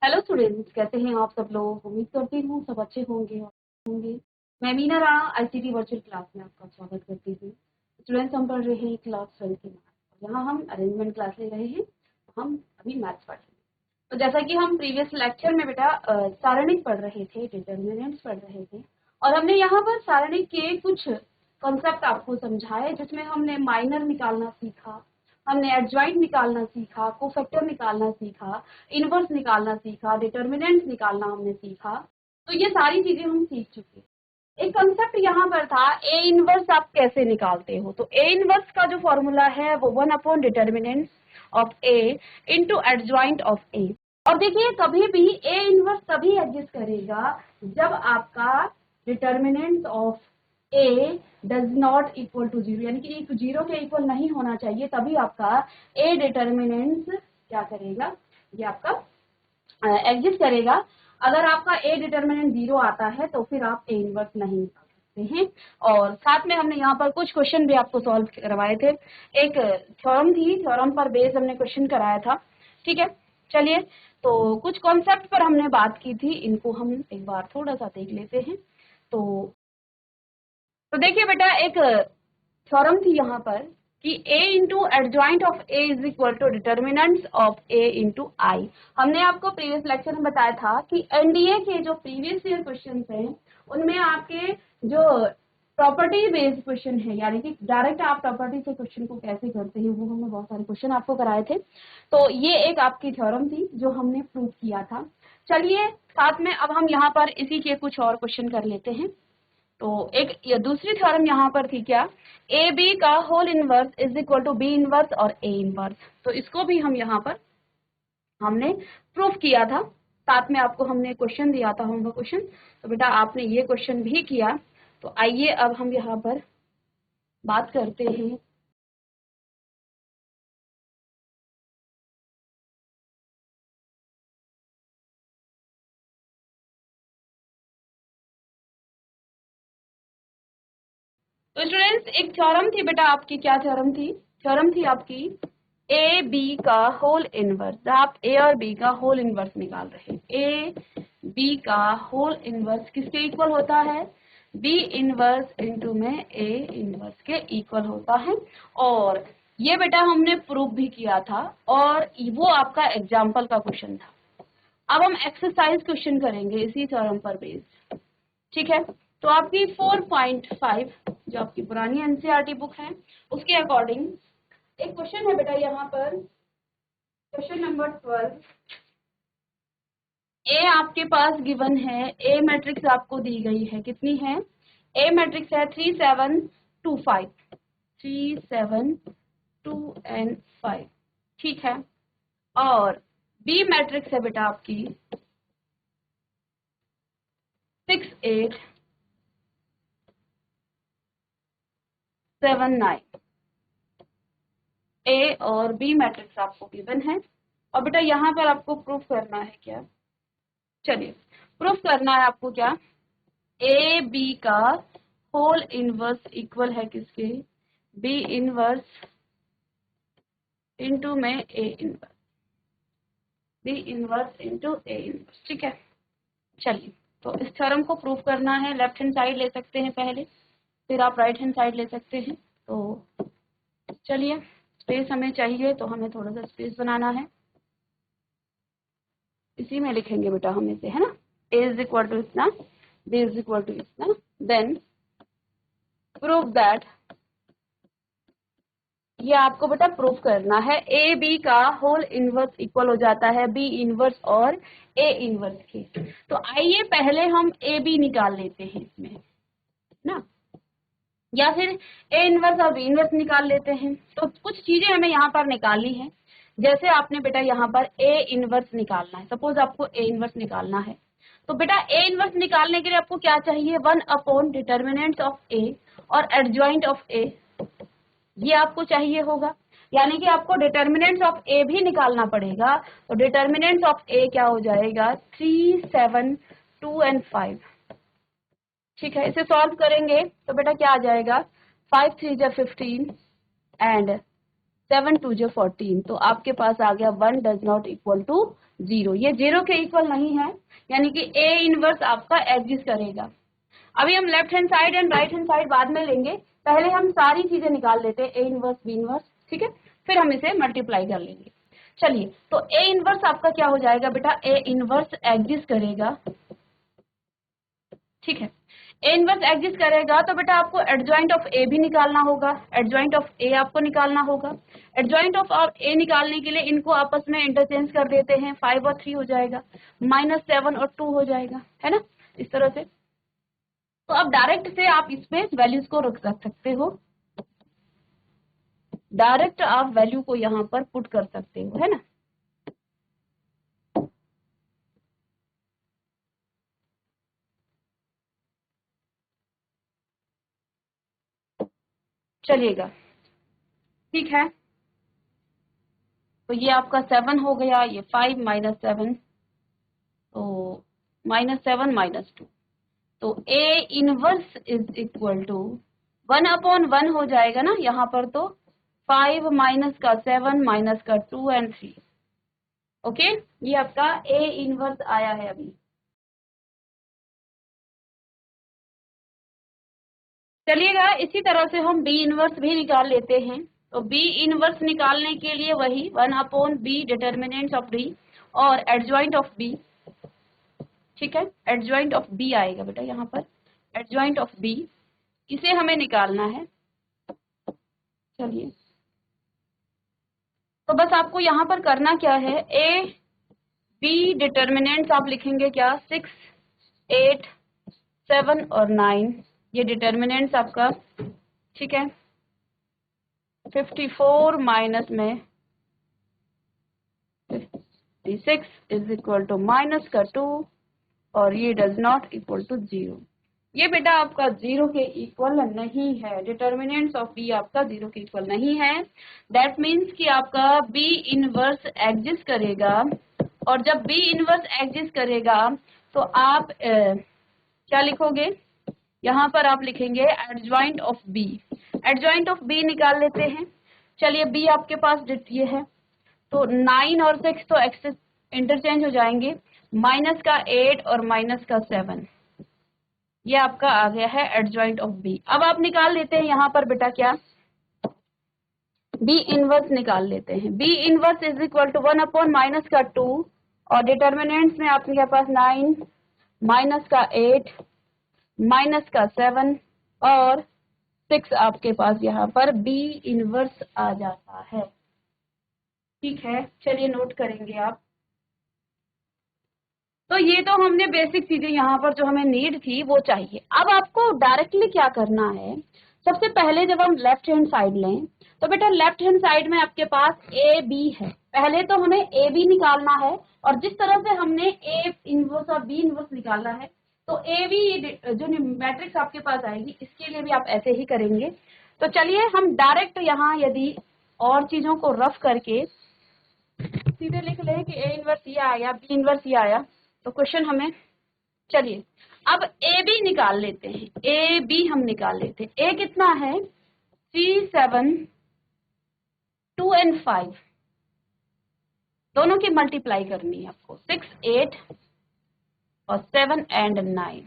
Hello students, कैसे हैं आप सब लोग। उम्मीद करती हूँ सब अच्छे होंगे। मैं Meena Rana ICT virtual class में आपका स्वागत करती हूँ। स्टूडेंट्स, हम पढ़ रहे हैं क्लास 12 की मैथ। यहाँ हम अरेंजमेंट क्लास ले रहे हैं। हम अभी मैथ्स पढ़ रहे हैं। तो जैसा कि हम प्रीवियस लेक्चर में बेटा सारणिक पढ़ रहे थे, डिटर्मिनेंट्स पढ़ रहे थे, और हमने यहाँ पर सारणिक के कुछ कॉन्सेप्ट आपको समझाए, जिसमें हमने माइनर निकालना सीखा, हमने एडजॉइंट निकालना सीखा, कोफैक्टर निकालना सीखा, इनवर्स निकालना सीखा, डिटर्मिनेंट्स निकालना हमने सीखा। तो ये सारी चीजें हम सीख चुके। एक कंसेप्ट यहाँ पर था, ए इनवर्स आप कैसे निकालते हो। तो ए इनवर्स का जो फॉर्मूला है वो 1 upon determinants of A into adjoint of A. और देखिए, कभी भी ए इनवर्स तभी एग्जिस्ट करेगा जब आपका determinants of A does not equal to zero, यानी कि जीरो के इक्वल नहीं होना चाहिए, तभी आपका ए डिटर्मिनेंट्स क्या करेगा, ये आपका एग्जिस्ट करेगा। अगर आपका ए डिटर्मिनेंट जीरो आता है तो फिर आप ए इनवर्स नहीं निकाल सकते हैं। और साथ में हमने यहाँ पर कुछ क्वेश्चन भी आपको सॉल्व करवाए थे। एक थ्योरम थी, थ्योरम पर बेस हमने क्वेश्चन कराया था। ठीक है, चलिए, तो कुछ कॉन्सेप्ट पर हमने बात की थी, इनको हम एक बार थोड़ा सा देख लेते हैं। तो देखिए बेटा, एक थ्योरम थी यहाँ पर कि a into adjoint of a is equal to determinants of a into I. हमने आपको प्रीवियस लेक्चर में बताया था कि एनडीए के जो प्रीवियस ईयर क्वेश्चन हैं उनमें आपके जो प्रॉपर्टी बेस्ड क्वेश्चन है, यानी कि डायरेक्ट आप प्रॉपर्टी से क्वेश्चन को कैसे करते हैं, वो हमने बहुत सारे क्वेश्चन आपको कराए थे। तो ये एक आपकी थ्योरम थी जो हमने प्रूव किया था। चलिए, साथ में अब हम यहाँ पर इसी के कुछ और क्वेश्चन कर लेते हैं। तो एक दूसरी थ्योरम यहाँ पर थी क्या, ए बी का whole inverse is equal to B inverse और ए इनवर्स। तो इसको भी हम यहाँ पर हमने प्रूफ किया था। साथ में आपको हमने क्वेश्चन दिया था, होमवर्क क्वेश्चन। तो बेटा आपने ये क्वेश्चन भी किया। तो आइए अब हम यहाँ पर बात करते हैं तो स्टूडेंट्स, एक थ्योरम थी बेटा आपकी। क्या थ्योरम थी? थ्योरम थी आपकी ए बी का होल इनवर्स। आप ए और बी का होल इनवर्स निकाल रहे हैं। ए बी का होल इनवर्स किसके इक्वल होता है? बी इनवर्स इंटू में ए इनवर्स के इक्वल होता है। और ये बेटा हमने प्रूव भी किया था, और वो आपका एग्जाम्पल का क्वेश्चन था। अब हम एक्सरसाइज क्वेश्चन करेंगे इसी थ्योरम पर बेस्ड। ठीक है, तो आपकी 4.5 जो आपकी पुरानी एनसीईआरटी बुक है उसके अकॉर्डिंग एक क्वेश्चन है बेटा यहाँ पर, क्वेश्चन नंबर 12। ए आपके पास गिवन है, ए मैट्रिक्स आपको दी गई है, कितनी है? ए मैट्रिक्स है 3 7 2 5, 3 7 2 and 5। ठीक है, और बी मैट्रिक्स है बेटा आपकी 6 8 7 9। ए और बी मैट्रिक्स आपको गिवन है, और बेटा यहाँ पर आपको प्रूफ करना है क्या? चलिए, प्रूफ करना है आपको क्या, ए बी का होल इनवर्स इक्वल है किसके? बी इनवर्स इंटू में A inverse, B inverse into A inverse. ठीक है, चलिए, तो इस थ्योरम को प्रूफ करना है। लेफ्ट हैंड साइड ले सकते हैं पहले, फिर आप राइट हैंड साइड ले सकते हैं। तो चलिए, स्पेस हमें चाहिए तो हमें थोड़ा सा स्पेस बनाना है। इसी में लिखेंगे बेटा हम इसे, है ना। ए इज इक्वल टू इतना, बी इज इक्वल टू इतना, देन प्रूव दैट, ये आपको बेटा प्रूफ करना है, ए बी का होल इनवर्स इक्वल हो जाता है बी इनवर्स और ए इनवर्स के। तो आइए पहले हम ए बी निकाल लेते हैं इसमें ना, या फिर ए इनवर्स और बी इनवर्स निकाल लेते हैं। तो कुछ चीजें हमें यहाँ पर निकालनी है। जैसे आपने बेटा यहाँ पर ए इनवर्स निकालना है, सपोज आपको ए इनवर्स निकालना है, तो बेटा ए इनवर्स निकालने के लिए आपको क्या चाहिए? 1 अपॉन डिटर्मिनेंट ऑफ ए और एडजॉइंट ऑफ ए, ये आपको चाहिए होगा। यानी कि आपको डिटर्मिनेंट्स ऑफ ए भी निकालना पड़ेगा। तो डिटर्मिनेंट्स ऑफ ए क्या हो जाएगा? 3 7 2 and 5। ठीक है, इसे सॉल्व करेंगे तो बेटा क्या आ जाएगा? 5 3 जा 15 एंड 7 2 जो 14, तो आपके पास आ गया 1 डज नॉट इक्वल टू 0। ये 0 के इक्वल नहीं है, यानी कि ए इनवर्स आपका एग्जिस्ट करेगा। अभी हम left hand side and right hand side बाद में लेंगे, पहले हम सारी चीजें निकाल लेते हैं, ए इनवर्स बी इनवर्स, ठीक है, फिर हम इसे मल्टीप्लाई कर लेंगे। चलिए, तो ए इनवर्स आपका क्या हो जाएगा बेटा, ए इनवर्स एग्जिस्ट करेगा, ठीक है। ए इनवर्स एग्जिस्ट करेगा तो बेटा आपको एडजॉइंट ऑफ ए भी निकालना होगा, एडजॉइंट ऑफ ए आपको निकालना होगा। एडजॉइंट ऑफ ए निकालने के लिए इनको आपस में इंटरचेंज कर देते हैं, 5 और 3 हो जाएगा, -7 और 2 हो जाएगा, है ना, इस तरह से। तो अब डायरेक्ट से आप इसमें वैल्यूज को रख सकते हो, डायरेक्ट आप वैल्यू को यहाँ पर पुट कर सकते हो, है ना। चलिएगा, ठीक है, तो ये आपका 7 हो गया, ये 5 -7, तो -7 -2, तो A inverse is equal to 1/1 हो जाएगा ना यहाँ पर, तो 5 माइनस का 7 माइनस का 2 एंड 3, ओके, ये आपका ए इनवर्स आया है अभी। चलिएगा, इसी तरह से हम बी इनवर्स भी निकाल लेते हैं। तो बी इनवर्स निकालने के लिए वही 1/b डिटर्मिनेंट्स ऑफ डी और एडजॉइंट ऑफ बी, ठीक है, एडजॉइंट ऑफ बी आएगा बेटा यहाँ पर, एडजॉइंट ऑफ बी, इसे हमें निकालना है। चलिए, तो बस आपको यहाँ पर करना क्या है, ए बी डिटर्मिनेंट्स आप लिखेंगे क्या, 6 8 7 और 9, ये डिटर्मिनेंट्स आपका, ठीक है। 54 माइनस में 56 इज इक्वल टू माइनस का 2 और ये डज नॉट इक्वल टू 0। ये बेटा आपका 0 के इक्वल नहीं है, डिटर्मिनेंट्स ऑफ बी आपका 0 के इक्वल नहीं है। दैट मीन्स कि आपका बी इनवर्स एग्जिस्ट करेगा, और जब बी इनवर्स एग्जिस्ट करेगा तो आप क्या लिखोगे, यहाँ पर आप लिखेंगे adjoint of B. Adjoint of B निकाल लेते हैं। चलिए, बी आपके पास ये है, तो 9 और 6 तो एक्सेस इंटरचेंज हो जाएंगे, माइनस का 8 और माइनस का 7, ये आपका आ गया है एडजॉइंट ऑफ बी। अब आप निकाल लेते हैं यहाँ पर बेटा क्या, बी इनवर्स निकाल लेते हैं। B inverse is equal to 1/माइनस का 2 और डिटर्मिनेंट्स में आपके पास 9 माइनस का 8 माइनस का 7 और 6 आपके पास यहाँ पर बी इनवर्स आ जाता है, ठीक है। चलिए, नोट करेंगे आप। तो ये तो हमने बेसिक चीजें यहाँ पर जो हमें नीड थी वो चाहिए। अब आपको डायरेक्टली क्या करना है, सबसे पहले जब हम लेफ्ट हैंड साइड लें तो बेटा लेफ्ट हैंड साइड में आपके पास ए बी है, पहले तो हमें ए बी निकालना है, और जिस तरह से हमने ए इनवर्स और बी इनवर्स निकाला है, तो ए बी जो मैट्रिक्स आपके पास आएगी इसके लिए भी आप ऐसे ही करेंगे। तो चलिए, हम डायरेक्ट यहाँ यदि और चीजों को रफ करके सीधे लिख लें कि ए इनवर्स ये आया, बी इनवर्स ये आया, तो क्वेश्चन हमें, चलिए अब ए बी निकाल लेते हैं, ए बी हम निकाल लेते हैं। ए कितना है, 3 7 2 एंड 5, दोनों की मल्टीप्लाई करनी है आपको, 6 8 और 7 एंड 9,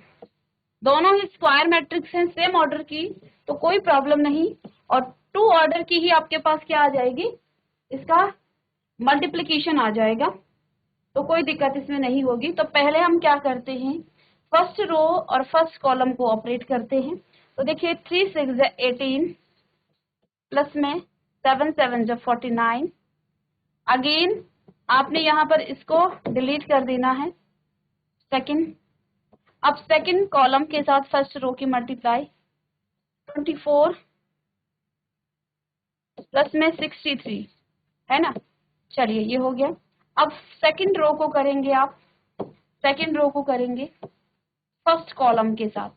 दोनों ही स्क्वायर मैट्रिक्स हैं, सेम ऑर्डर की, तो कोई प्रॉब्लम नहीं, और 2 ऑर्डर की ही आपके पास क्या आ जाएगी, इसका मल्टीप्लिकेशन आ जाएगा, तो कोई दिक्कत इसमें नहीं होगी। तो पहले हम क्या करते हैं, फर्स्ट रो और फर्स्ट कॉलम को ऑपरेट करते हैं। तो देखिए, 3 6 18 प्लस में 7 7 जब 49, अगेन आपने यहाँ पर इसको डिलीट कर देना है सेकंड। अब सेकंड कॉलम के साथ फर्स्ट रो की मल्टीप्लाई, 24 प्लस में 63, है ना। चलिए, ये हो गया। अब सेकंड रो को करेंगे आप, सेकंड रो को करेंगे फर्स्ट कॉलम के साथ,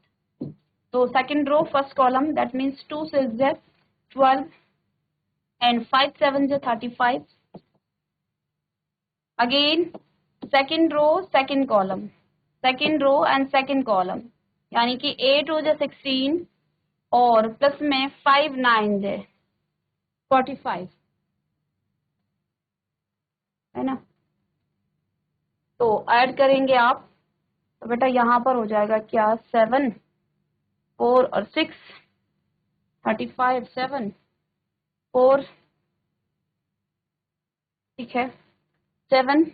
तो second row first column, that means 2 6 12 and 5 7 35, again second row second column, second row and second column, यानी कि 8 हो 16 और प्लस में 5 9 45, ना। तो ऐड करेंगे आप, तो बेटा यहाँ पर हो जाएगा क्या, 7 4 और 6 35 7 4, ठीक है, 7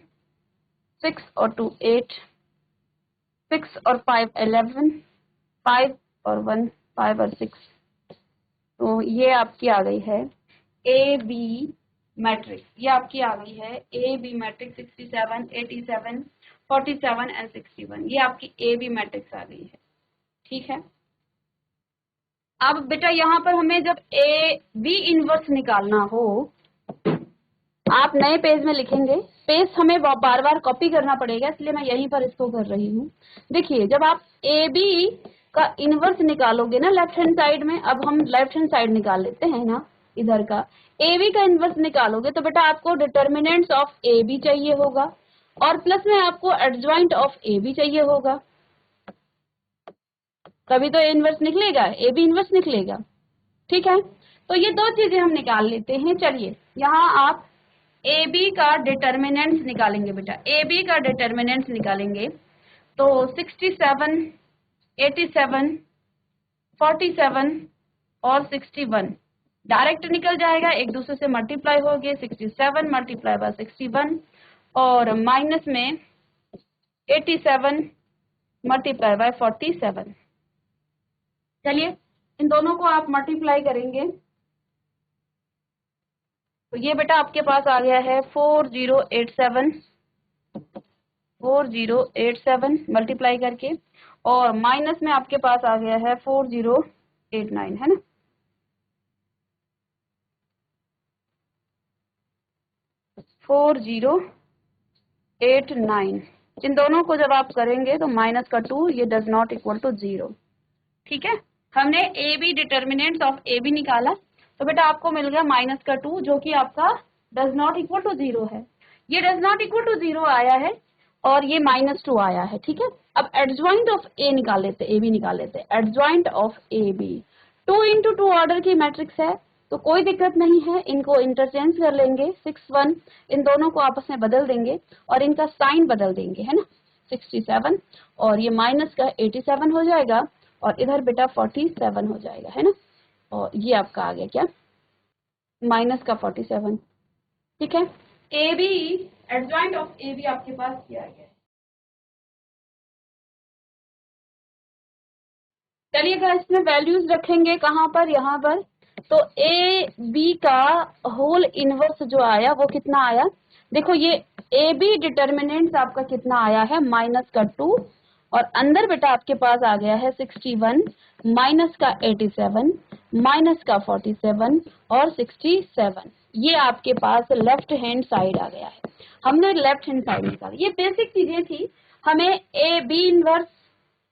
6 और 2 8, 6 और 5 11, 5 और 1 5 और 6। तो ये आपकी आ गई है ए बी मैट्रिक्स, ये आपकी आ गई है ए बी मैट्रिक्स 67 87 47 एंड 61, ये आपकी ए बी मैट्रिक्स आ गई है, ठीक है। अब बेटा यहाँ पर हमें जब ए बी इनवर्स निकालना हो, आप नए पेज में लिखेंगे, पेज हमें बार बार कॉपी करना पड़ेगा, इसलिए मैं यहीं पर इसको कर रही हूँ। देखिए जब आप ए बी का इनवर्स निकालोगे ना लेफ्ट हैंड साइड में, अब हम लेफ्ट हैंड साइड निकाल लेते हैं ना, इधर का ए बी का इनवर्स निकालोगे तो बेटा आपको डिटर्मिनेंट्स ऑफ ए बी चाहिए होगा और प्लस में आपको एडजॉइंट ऑफ ए बी चाहिए होगा, तभी तो इनवर्स निकलेगा, ए बी इनवर्स निकलेगा, ठीक है। तो ये दो चीजें हम निकाल लेते हैं। चलिए यहाँ आप ए बी का डिटर्मिनेंट्स निकालेंगे बेटा, ए बी का डिटर्मिनेंट्स निकालेंगे तो 67 87 47 और 61 डायरेक्ट निकल जाएगा, एक दूसरे से मल्टीप्लाई हो गए, 67 मल्टीप्लाई बाय 61 और माइनस में 87 मल्टीप्लाई बाय 47। चलिए इन दोनों को आप मल्टीप्लाई करेंगे तो ये बेटा आपके पास आ गया है 4087 मल्टीप्लाई करके, और माइनस में आपके पास आ गया है 4089, है ना। फोर 4089, इन दोनों को जब आप करेंगे तो माइनस का 2, ये डज नॉट इक्वल टू 0, ठीक है। हमने A B determinants of A B निकाला तो बेटा आपको मिल गया माइनस का 2 जो कि आपका डज नॉट इक्वल टू 0 है, ये डज नॉट इक्वल टू 0 आया है और ये -2 आया है, ठीक है। अब एडजॉइंट ऑफ ए निकाल लेते, ए बी निकाल लेते, adjoint of A B 2 into 2 order की मैट्रिक्स है तो कोई दिक्कत नहीं है, इनको इंटरचेंज कर लेंगे, 6 1 इन दोनों को आपस में बदल देंगे और इनका साइन बदल देंगे, है ना, 67 और ये माइनस का 87 हो जाएगा और इधर बेटा 47 हो जाएगा, है ना। और ये आपका आ गया क्या, माइनस का 47, ठीक है। A B adjoint of A B आपके पास किया गया है। चलिएगा इसमें वैल्यूज रखेंगे कहाँ पर, यहाँ पर, तो ए बी का होल इनवर्स जो आया वो कितना आया, देखो ये ए बी डिटर्मिनेंट्स आपका कितना आया है, माइनस का 2 और अंदर बेटा आपके पास आ गया है 61 माइनस का 87 माइनस का 47 और 67, ये आपके पास लेफ्ट हैंड साइड आ गया है। हमने लेफ्ट हैंड साइड निकाली, ये बेसिक चीजें थी, हमें ए बी इनवर्स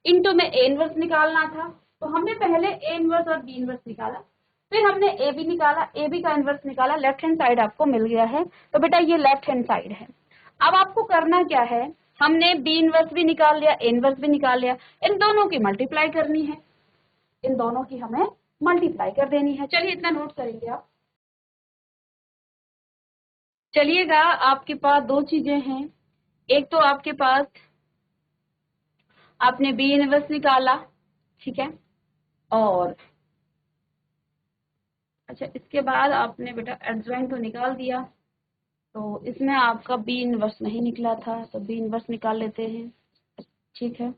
इनटू में ए इनवर्स निकालना था, तो हमने पहले ए इनवर्स और बी इनवर्स निकाला, फिर हमने ए बी निकाला, ए बी का इनवर्स निकाला, लेफ्ट हैंड साइड आपको मिल गया है, तो बेटा ये लेफ्ट हैंड साइड है। अब आपको करना क्या है, हमने बी इनवर्स भी निकाल लिया, ए इनवर्स भी निकाल लिया, इन दोनों की मल्टीप्लाई करनी है, इन दोनों की हमें मल्टीप्लाई कर देनी है। चलिए इतना नोट करेंगे आप। चलिएगा आपके पास दो चीजें हैं, एक तो आपके पास आपने बी इनवर्स निकाला, ठीक है, और अच्छा इसके बाद आपने बेटा एडजॉइंट तो निकाल दिया, तो इसमें आपका बी इनवर्स नहीं निकला था तो बी इनवर्स निकाल लेते हैं, ठीक है।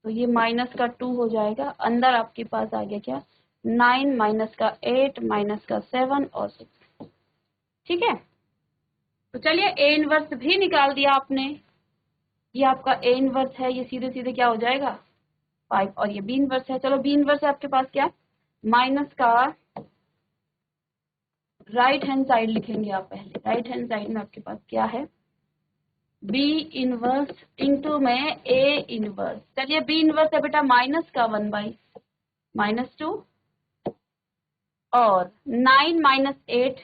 तो ये माइनस का 2 हो जाएगा, अंदर आपके पास आ गया क्या, 9 माइनस का 8 माइनस का 7 और 6, ठीक है। तो चलिए ए इनवर्स भी निकाल दिया आपने, ये आपका ए इनवर्स है, ये सीधे सीधे क्या हो जाएगा 5 और ये बी इनवर्स है। चलो बी इनवर्स है आपके पास क्या, माइनस का राइट हैंड साइड लिखेंगे आप पहले, राइट हैंड साइड में आपके पास क्या है, बी इनवर्स इंटू में ए इनवर्स। चलिए बी इनवर्स है बेटा माइनस का 1/-2 और 9 माइनस 8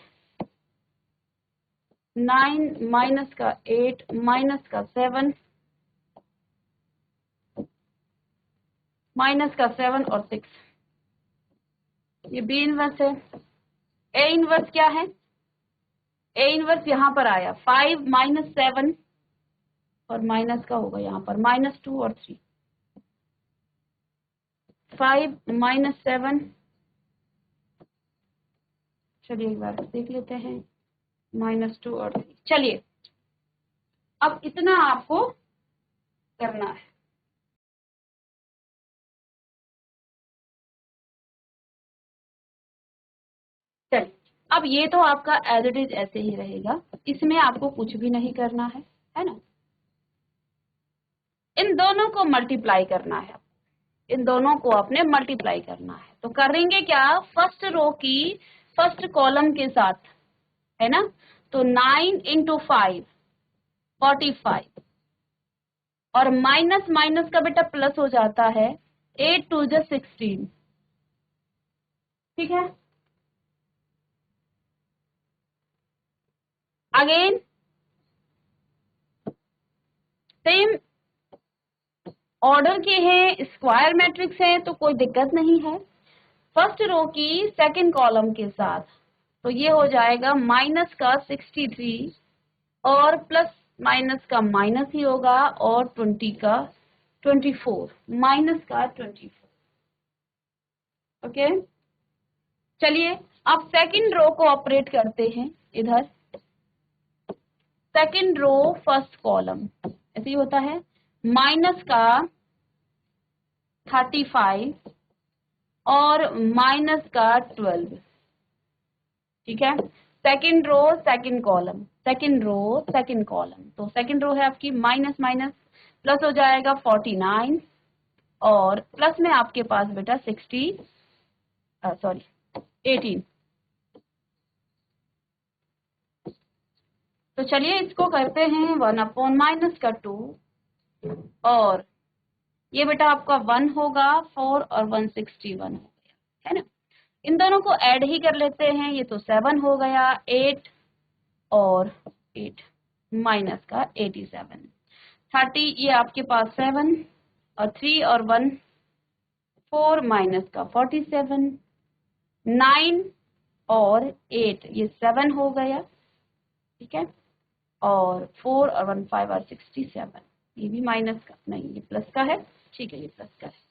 9 माइनस का 8 माइनस का 7 माइनस का 7 और 6, ये बी इनवर्स है। ए इनवर्स क्या है, ए इनवर्स यहाँ पर आया 5 माइनस 7 और माइनस का होगा यहाँ पर -2 और 3, 5 माइनस 7, चलिए एक बार देख लेते हैं, -2 और 3। चलिए अब इतना आपको करना है। चलिए अब ये तो आपका एज इट इज ऐसे ही रहेगा, इसमें आपको कुछ भी नहीं करना है ना। इन दोनों को मल्टीप्लाई करना है, इन दोनों को आपने मल्टीप्लाई करना है। तो करेंगे क्या, फर्स्ट रो की फर्स्ट कॉलम के साथ, है ना। तो 9 इंटू 5 45, और माइनस माइनस का बेटा प्लस हो जाता है, 8 2 जा 16, ठीक है। अगेन सेम ऑर्डर के हैं, स्क्वायर मैट्रिक्स है तो कोई दिक्कत नहीं है। फर्स्ट रो की सेकंड कॉलम के साथ, तो ये हो जाएगा माइनस का 63 और प्लस माइनस का माइनस ही होगा, और 20 का 24, माइनस का 24, ओके। चलिए अब सेकंड रो को ऑपरेट करते हैं इधर, सेकंड रो फर्स्ट कॉलम ऐसे ही होता है, माइनस का 35 और माइनस का 12, ठीक है। Second row second column, second row second column, तो सेकंड रो है आपकी माइनस माइनस प्लस हो जाएगा 49, और प्लस में आपके पास बेटा 18। तो चलिए इसको करते हैं 1/-2, और ये बेटा आपका 1 होगा, 4 और 161 हो गया, है ना। इन दोनों को ऐड ही कर लेते हैं, ये तो 7 हो गया, 8 और 8 माइनस का 87, 30, ये आपके पास 7 और 3 और 1 4 माइनस का 47, 9 और 8 ये 7 हो गया, ठीक है, और 4 और 1 5 और 67, ये भी माइनस का नहीं, ये प्लस का है, ठीक है, ये प्लस का है।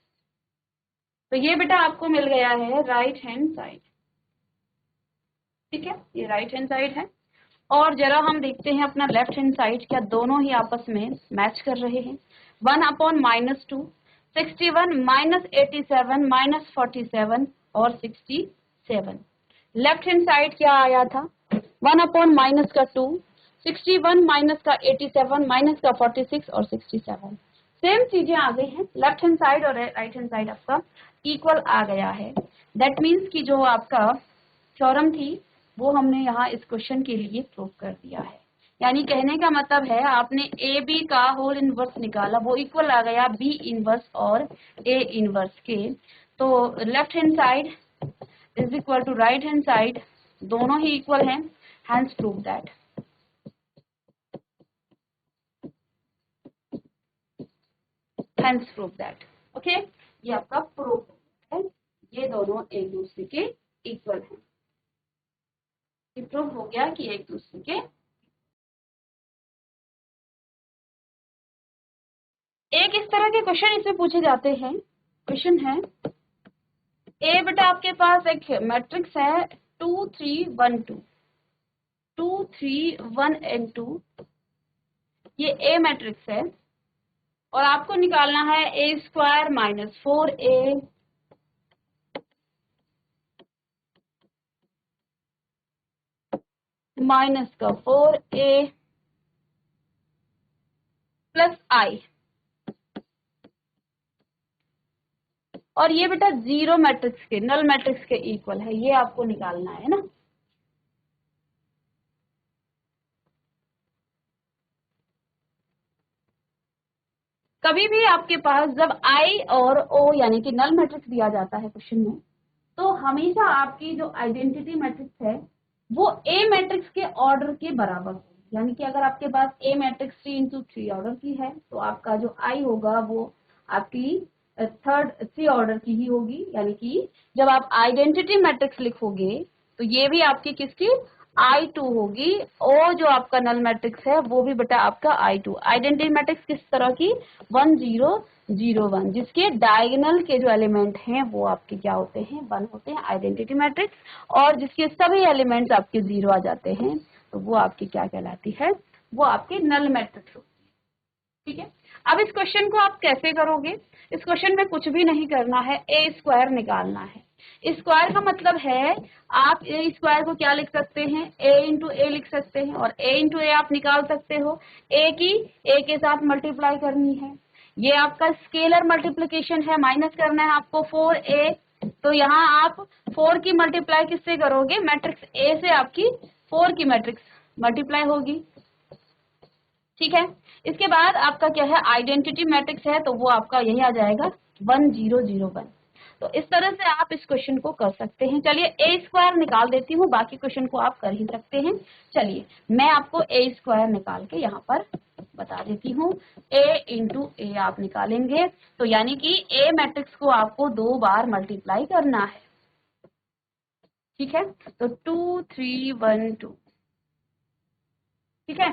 तो ये बेटा आपको मिल गया है राइट हैंड साइड, ठीक है, ये राइट हैंड साइड है। और जरा हम देखते हैं अपना लेफ्ट हैंड साइड, क्या दोनों ही आपस में मैच कर रहे हैं। 1/-2, 61 -87 -47 और 67। लेफ्ट हैंड साइड क्या आया था, 1/-2, 61 माइनस का 87 माइनस का 46 और 67। सेम चीजें आ गई हैं, लेफ्ट हैंड साइड और राइट हैंड साइड आपका इक्वल आ गया है। दैट मीन्स कि जो आपका थ्योरम थी वो हमने यहाँ इस क्वेश्चन के लिए प्रूव कर दिया है। यानी कहने का मतलब है आपने ए बी का होल इनवर्स निकाला, वो इक्वल आ गया बी इनवर्स और ए इनवर्स के। तो left hand side is equal to right hand side, दोनों ही इक्वल हैं, hence prove that. Hence prove that, okay. ये आपका प्रूफ है, ये दोनों एक दूसरे के इक्वल हैं, ये प्रूफ हो गया कि एक दूसरे के। एक इस तरह के क्वेश्चन इसमें पूछे जाते हैं। क्वेश्चन है ए बेटा आपके पास एक मैट्रिक्स है 2 3 1 2, 2 3 1 and 2, ये ए मैट्रिक्स है, और आपको निकालना है A² - 4A माइनस का 4A प्लस I, और ये बेटा जीरो मैट्रिक्स के, नल मैट्रिक्स के इक्वल है, ये आपको निकालना है ना। कभी भी आपके पास जब I और O यानी कि नल मैट्रिक्स दिया जाता है क्वेश्चन में, तो हमेशा आपकी जो आइडेंटिटी मैट्रिक्स है वो ए मैट्रिक्स के ऑर्डर के बराबर होगी। यानी कि अगर आपके पास ए मैट्रिक्स 3x3 ऑर्डर की है, तो आपका जो आई होगा वो आपकी 3 ऑर्डर की ही होगी। यानी कि जब आप आइडेंटिटी मैट्रिक्स लिखोगे तो ये भी आपकी किसकी, I2 होगी, और जो आपका नल मैट्रिक्स है वो भी बेटा आपका I2। आइडेंटिटी मैट्रिक्स किस तरह की, 1 0 0 1, जिसके डायगोनल के जो एलिमेंट हैं वो आपके क्या होते हैं, 1 होते हैं, आइडेंटिटी मैट्रिक्स। और जिसके सभी एलिमेंट्स आपके 0 आ जाते हैं तो वो आपकी क्या कहलाती है, वो आपके नल मैट्रिक्स होती है। ठीक है, अब इस क्वेश्चन को आप कैसे करोगे, इस क्वेश्चन में कुछ भी नहीं करना है, ए स्क्वायर निकालना है। स्क्वायर का मतलब है आप ए स्क्वायर को क्या लिख सकते हैं, ए इंटू ए लिख सकते हैं, और ए इंटू ए आप निकाल सकते हो, ए की ए के साथ मल्टीप्लाई करनी है। ये आपका स्केलर मल्टीप्लिकेशन है, माइनस करना है आपको 4a, तो यहाँ आप 4 की मल्टीप्लाई किससे करोगे, मैट्रिक्स ए से आपकी 4 की मैट्रिक्स मल्टीप्लाई होगी। ठीक है, इसके बाद आपका क्या है, आइडेंटिटी मैट्रिक्स है, तो वो आपका यही आ जाएगा 1 0 0 1। तो इस तरह से आप इस क्वेश्चन को कर सकते हैं। चलिए ए स्क्वायर निकाल देती हूँ, बाकी क्वेश्चन को आप कर ही सकते हैं। चलिए मैं आपको ए स्क्वायर निकाल के यहाँ पर बता देती हूँ। ए इंटू ए आप निकालेंगे तो यानी कि ए मैट्रिक्स को आपको 2 बार मल्टीप्लाई करना है। ठीक है, तो 2 3 1 2। ठीक है,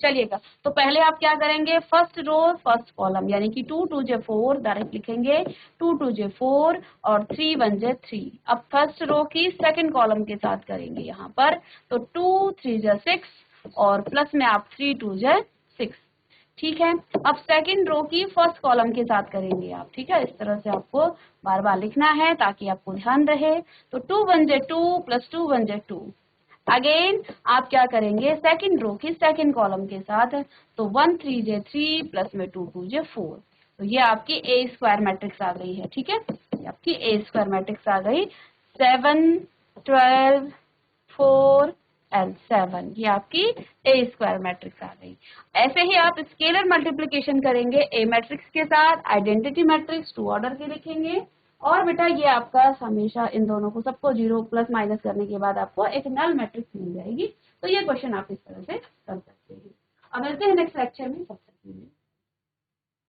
चलिएगा, तो पहले आप क्या करेंगे, फर्स्ट रो फर्स्ट कॉलम, यानी कि 2 2 जे 4 डायरेक्ट लिखेंगे, 2 2 जे 4 और 3 1 जे 3। अब फर्स्ट रो की सेकंड कॉलम के साथ करेंगे यहाँ पर, तो 2 3 जे 6 और प्लस में आप 3 2 जे 6। ठीक है, अब सेकंड रो की फर्स्ट कॉलम के साथ करेंगे आप। ठीक है, इस तरह से आपको बार बार लिखना है ताकि आपको ध्यान रहे। तो 2 1 जे 2 प्लस 2 1 जे 2। अगेन आप क्या करेंगे, सेकंड रो की सेकंड कॉलम के साथ, तो 1 3 जे 3 प्लस में 2 2 जे 4। तो ये आपकी ए स्क्वायर मैट्रिक्स आ गई है। ठीक है, ये आपकी ए स्क्वायर मैट्रिक्स आ गई, 7 12 4 एंड 7, ये आपकी ए स्क्वायर मैट्रिक्स आ गई। ऐसे ही आप स्केलर मल्टीप्लिकेशन करेंगे ए मैट्रिक्स के साथ, आइडेंटिटी मैट्रिक्स 2 ऑर्डर के लिखेंगे, और बेटा ये आपका हमेशा इन दोनों को सबको 0 प्लस माइनस करने के बाद आपको एक नल मैट्रिक्स मिल जाएगी। तो ये क्वेश्चन आप इस तरह से कर सकते हैं। अब मिलते हैं नेक्स्ट लेक्चर में।